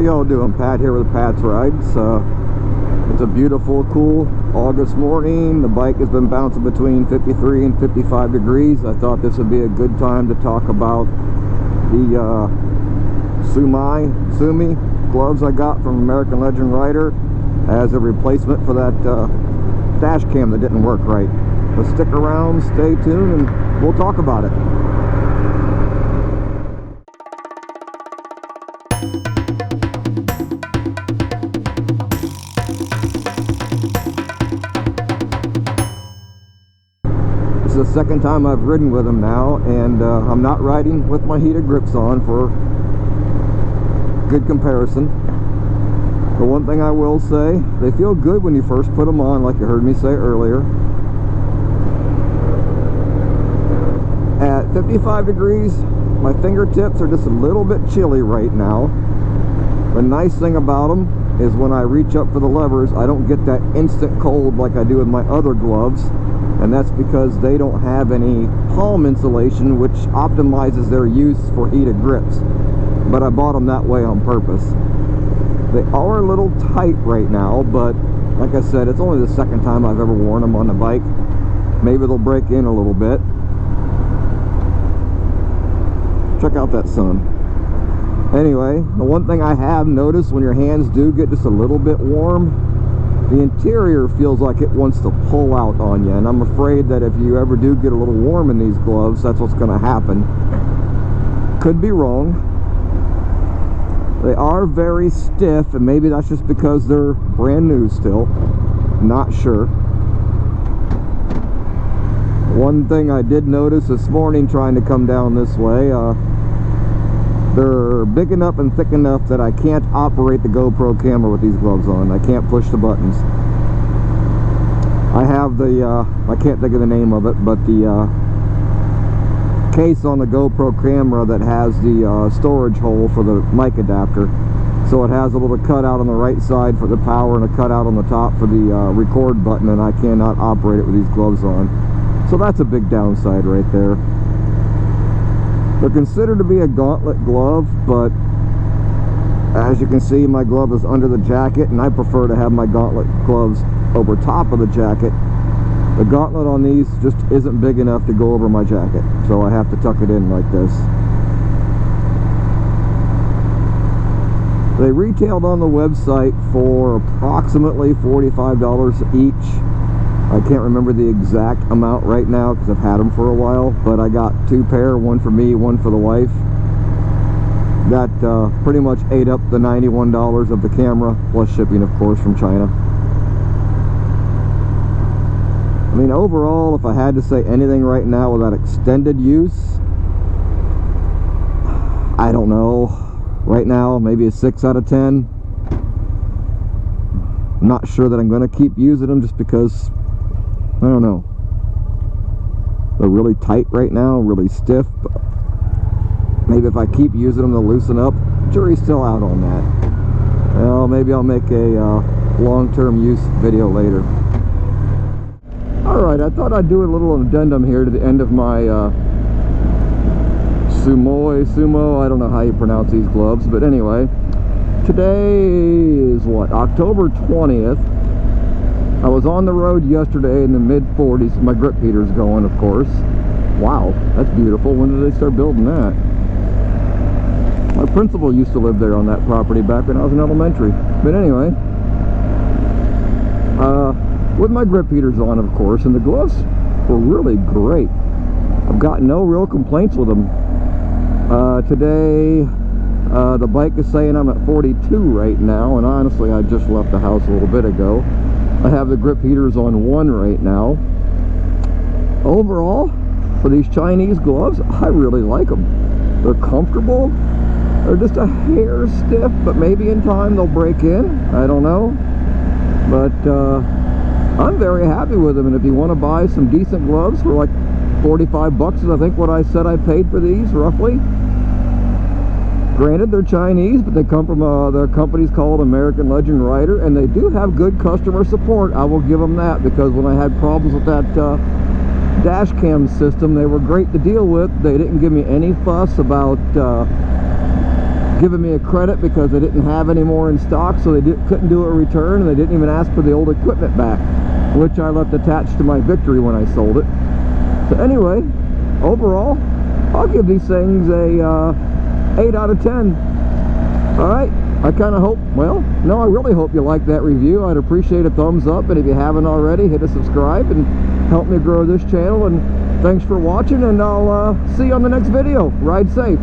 y'all doing? Pat here with Pat's Rides. It's a beautiful, cool August morning. The bike has been bouncing between 53 and 55 degrees. I thought this would be a good time to talk about the Suomi gloves I got from American Legend Rider as a replacement for that dash cam that didn't work right. So stick around, stay tuned, and we'll talk about it. This is the second time I've ridden with them now, and I'm not riding with my heated grips on for good comparison. The one thing I will say, they feel good when you first put them on, like you heard me say earlier. At 55 degrees, my fingertips are just a little bit chilly right now. The nice thing about them is when I reach up for the levers, I don't get that instant cold like I do with my other gloves. And that's because they don't have any palm insulation, which optimizes their use for heated grips. But I bought them that way on purpose. They are a little tight right now, but like I said, it's only the second time I've ever worn them on the bike. Maybe they'll break in a little bit. Check out that sun. Anyway, the one thing I have noticed when your hands do get just a little bit warm, the interior feels like it wants to pull out on you, and I'm afraid that if you ever do get a little warm in these gloves, that's what's going to happen. Could be wrong. They are very stiff, and maybe that's just because they're brand new still. Not sure. One thing I did notice this morning trying to come down this way, they're big enough and thick enough that I can't operate the GoPro camera with these gloves on. I can't push the buttons. I have the, I can't think of the name of it, but the case on the GoPro camera that has the storage hole for the mic adapter. So it has a little cutout on the right side for the power and a cutout on the top for the record button, and I cannot operate it with these gloves on. So that's a big downside right there. They're considered to be a gauntlet glove, but as you can see, my glove is under the jacket, and I prefer to have my gauntlet gloves over top of the jacket. The gauntlet on these just isn't big enough to go over my jacket, so I have to tuck it in like this. They retailed on the website for approximately $45 each. I can't remember the exact amount right now because I've had them for a while, but I got two pair, one for me, one for the wife. That pretty much ate up the $91 of the camera, plus shipping, of course, from China. I mean, overall, if I had to say anything right now without extended use, I don't know. Right now, maybe a 6 out of 10. I'm not sure that I'm going to keep using them just because, I don't know. They're really tight right now, really stiff. But maybe if I keep using them, they'll loosen up. Jury's still out on that. Well, maybe I'll make a long-term use video later. Alright, I thought I'd do a little addendum here to the end of my Sumo, I don't know how you pronounce these gloves, but anyway, today is what, October 20th. I was on the road yesterday in the mid-40s, my grip heater's going, of course. Wow, that's beautiful. When did they start building that? My principal used to live there on that property back when I was in elementary. But anyway, with my grip heaters on, of course, and the gloves were really great. I've got no real complaints with them. Today, the bike is saying I'm at 42 right now, and honestly, I just left the house a little bit ago. I have the grip heaters on 1 right now. Overall, for these Chinese gloves, I really like them. They're comfortable. They're just a hair stiff, but maybe in time they'll break in. I don't know. But I'm very happy with them, and if you want to buy some decent gloves for like 45 bucks is I think what I said I paid for these, roughly. Granted, they're Chinese, but they come from their company's called American Legend Rider, and they do have good customer support. I will give them that, because when I had problems with that dash cam system, they were great to deal with. They didn't give me any fuss about giving me a credit because they didn't have any more in stock, so they couldn't do a return, and they didn't even ask for the old equipment back, which I left attached to my Victory when I sold it. So anyway, overall, I'll give these things a 8 out of 10. Alright, I kind of hope, well, no, I really hope you like that review. I'd appreciate a thumbs up, and if you haven't already, hit a subscribe and help me grow this channel. And thanks for watching, and I'll see you on the next video. Ride safe.